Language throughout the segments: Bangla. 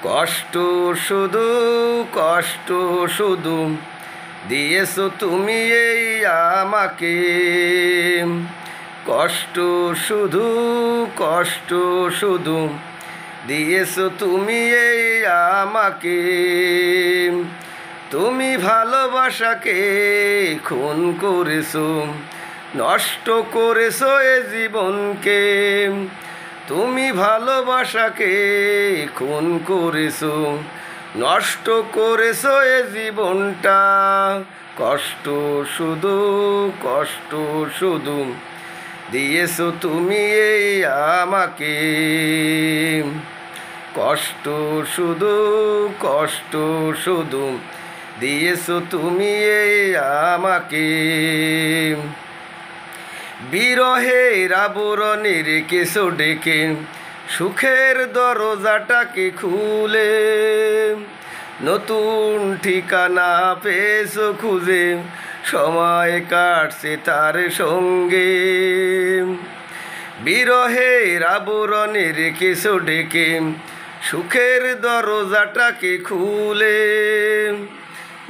কষ্ট শুধু কষ্ট শুধু দিয়েছো তুমি এই আমাকে। কষ্ট শুধু কষ্ট শুধু দিয়েছো তুমি এই আমাকে। তুমি ভালোবাসাকে খুন করেছো, নষ্ট করেছো এ জীবনকে। তুমি ভালোবাসাকে খুন করেছো, নষ্ট করেছো এ জীবনটা। কষ্ট শুধু কষ্ট শুধু দিয়েছো তুমি এই আমাকে। কষ্ট শুধু কষ্ট শুধু দিয়েছো তুমি এই আমাকে। বিরহের আবরণে রেখেছো ডেকে, সুখের দরজাটাকে খুলে। নতুন ঠিকানা পেয়েছো খুঁজে, সময় কাটছে তার সঙ্গে। বিরহের আবরণে রেখেছো ডেকে, সুখের দরজাটাকে খুলে।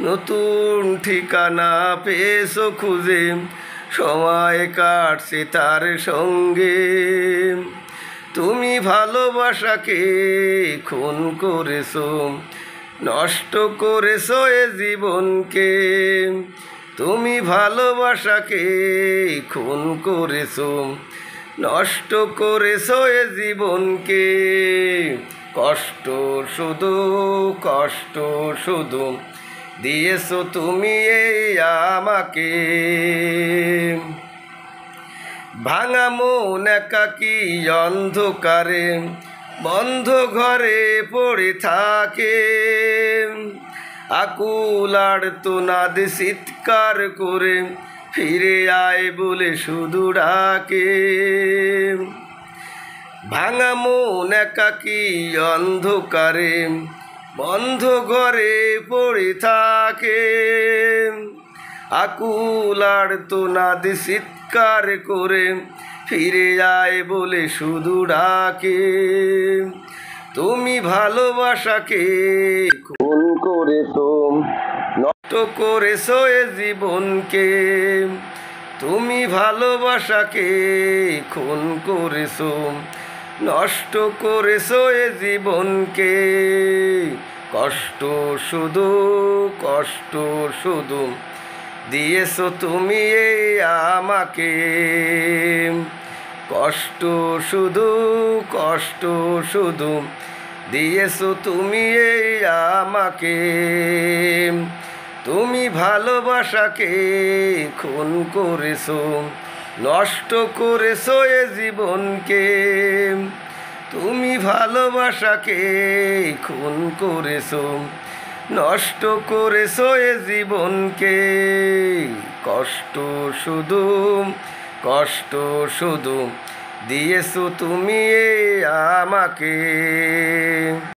নতুন ঠিকানা পেয়েছো খুঁজে, সময় কাটছে তার সঙ্গে। তুমি ভালোবাসাকে খুন করেছো, নষ্ট করেছো এ জীবনকে। তুমি ভালোবাসাকে খুন করেছো, নষ্ট করেছো এ জীবনকে। কষ্ট শুধু কষ্ট শুধু দিয়েছো তুমি এই আমাকে। ভাঙা মন একাকী অন্ধকারে বন্ধ ঘরে পড়ে থাকে। আকুল আর্তনাদ চিৎকার করে ফিরে আয় বলে শুধু ডাকে। ভাঙা মন একাকী অন্ধকারে বন্ধ ঘরে পড়ে থাকে। আকুল আর্তনাদ চিৎকার করে ফিরে আয় বলে শুধু ডাকে। তুমি ভালোবাসাকে খুন করেছো, নষ্ট করেছো এ জীবনকে। তুমি ভালোবাসাকে খুন করেছো, নষ্ট করেছো এ জীবনকে। কষ্ট শুধু কষ্ট শুধু দিয়েছো তুমি এই আমাকে। কষ্ট শুধু কষ্ট শুধু দিয়েছো তুমি এই আমাকে। তুমি ভালোবাসাকে খুন করেছো, নষ্ট করেছো এ জীবনকে। তুমি ভালোবাসাকে খুন করেছো, নষ্ট করেছো এ জীবনকে। কষ্ট শুধু কষ্ট শুধু দিয়েছো তুমি এই আমাকে।